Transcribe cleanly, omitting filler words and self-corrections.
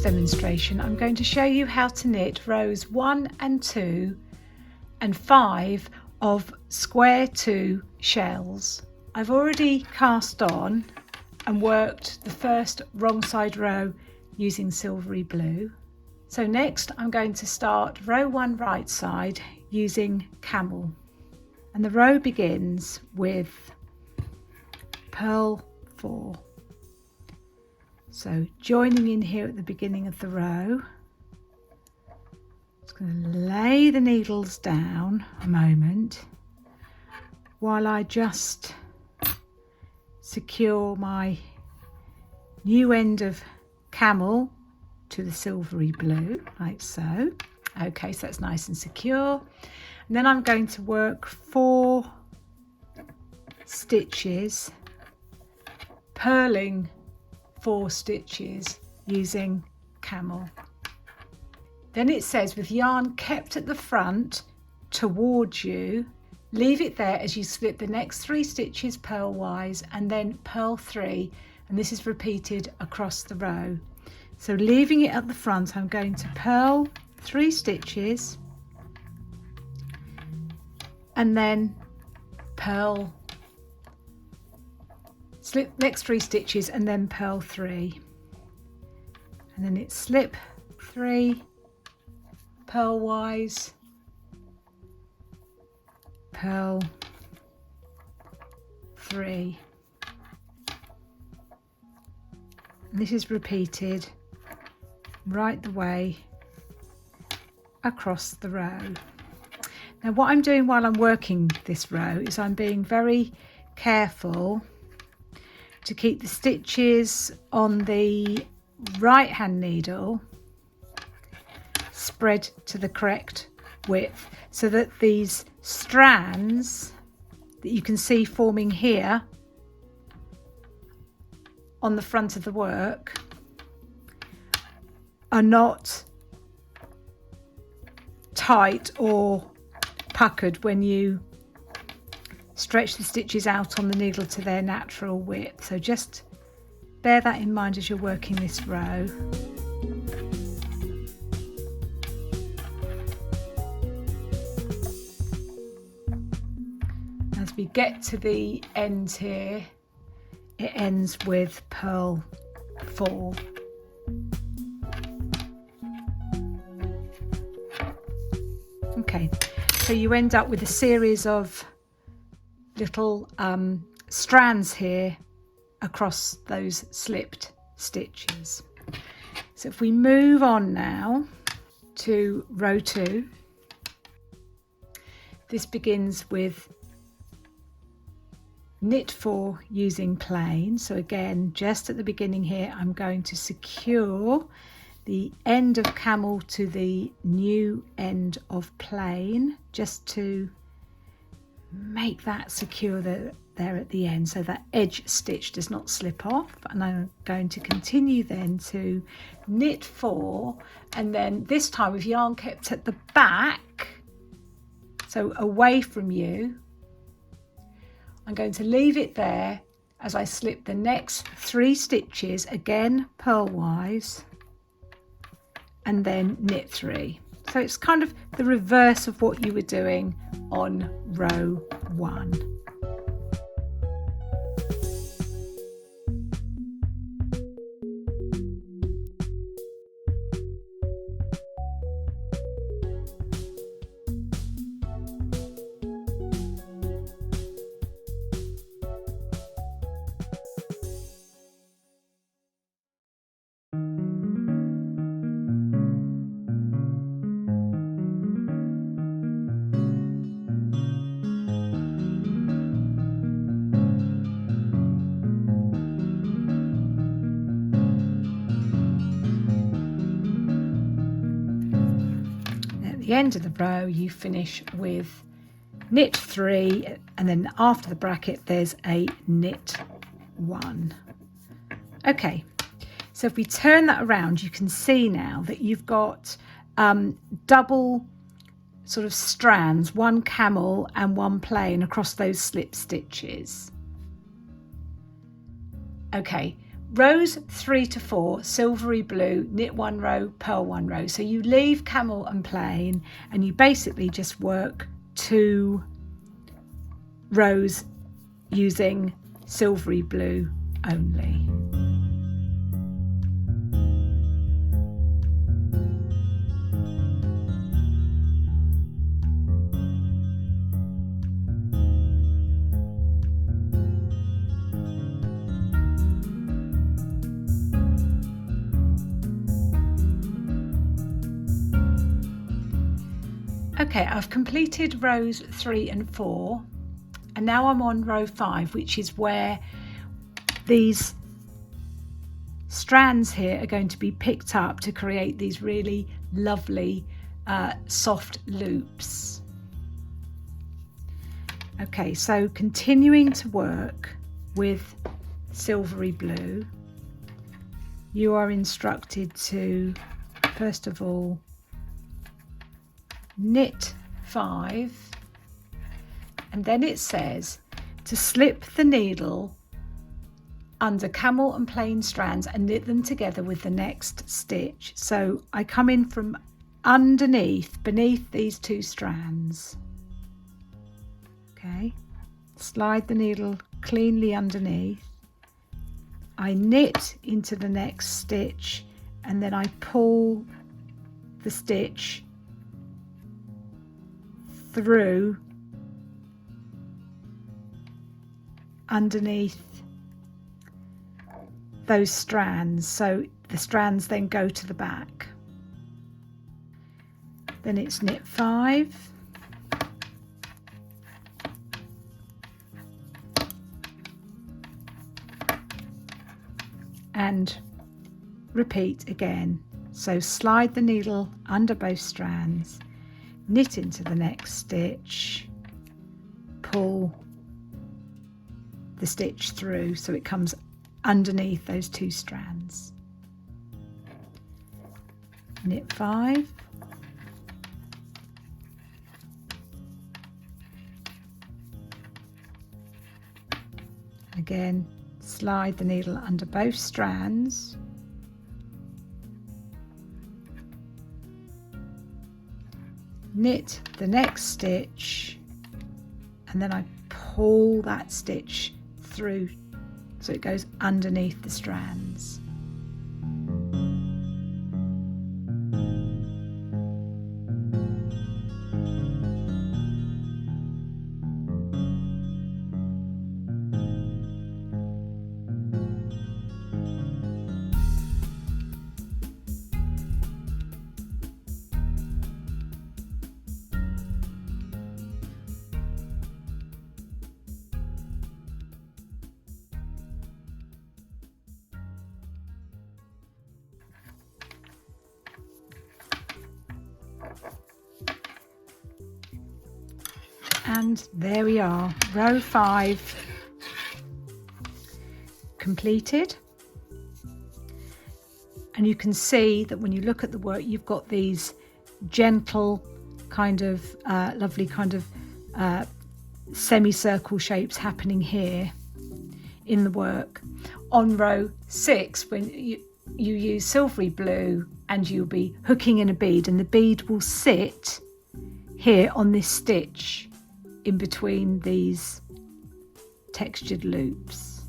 next demonstration, I'm going to show you how to knit rows 1 and 2 and 5 of square 2 shells. I've already cast on and worked the first wrong side row using silvery blue. So next I'm going to start row 1 right side using camel, and the row begins with purl 4. So joining in here at the beginning of the row, just going to lay the needles down a moment while I just secure my new end of camel to the silvery blue, like so. Okay, so that's nice and secure. And then I'm going to work 4 stitches, purling 4 stitches using camel. Then it says, with yarn kept at the front towards you, leave it there as you slip the next 3 stitches purlwise and then purl 3, and this is repeated across the row. So leaving it at the front, I'm going to purl 3 stitches and then purl, slip next 3 stitches and then purl 3, and then it's slip 3 purlwise, purl 3, and this is repeated right the way across the row. Now what I'm doing while I'm working this row is I'm being very careful to keep the stitches on the right hand needle spread to the correct width, so that these strands that you can see forming here on the front of the work are not tight or puckered when you stretch the stitches out on the needle to their natural width. So just bear that in mind as you're working this row. As we get to the end here, it ends with purl 4. Okay, so you end up with a series of little strands here across those slipped stitches. So if we move on now to row 2, this begins with knit 4 using plain. So again, just at the beginning here, I'm going to secure the end of camel to the new end of plain, just to make that secure there at the end, so that edge stitch does not slip off. And I'm going to continue then to knit 4, and then this time with yarn kept at the back, so away from you, I'm going to leave it there as I slip the next 3 stitches, again purlwise, and then knit 3. So it's kind of the reverse of what you were doing on row 1. The end of the row you finish with knit 3, and then after the bracket there's a knit 1. Okay, so if we turn that around, you can see now that you've got double sort of strands, one camel and one plain across those slip stitches. Okay, rows 3 to 4, silvery blue, knit 1 row, purl 1 row. So you leave camel and plain and you basically just work 2 rows using silvery blue only. Okay, I've completed rows 3 and 4 and now I'm on row 5, which is where these strands here are going to be picked up to create these really lovely soft loops. Okay, so continuing to work with silvery blue, you are instructed to first of all knit 5, and then it says to slip the needle under camel and plain strands and knit them together with the next stitch. So I come in from underneath, beneath these 2 strands. Okay, slide the needle cleanly underneath. I knit into the next stitch and then I pull the stitch through underneath those strands, so the strands then go to the back. Then it's knit 5, and repeat again. So slide the needle under both strands, knit into the next stitch, pull the stitch through so it comes underneath those 2 strands. Knit 5, again slide the needle under both strands, knit the next stitch, and then I pull that stitch through so it goes underneath the strands. And there we are, row 5 completed. And you can see that when you look at the work, you've got these gentle kind of lovely kind of semicircle shapes happening here in the work. On row 6, when you use silvery blue and you'll be hooking in a bead, and the bead will sit here on this stitch in between these textured loops.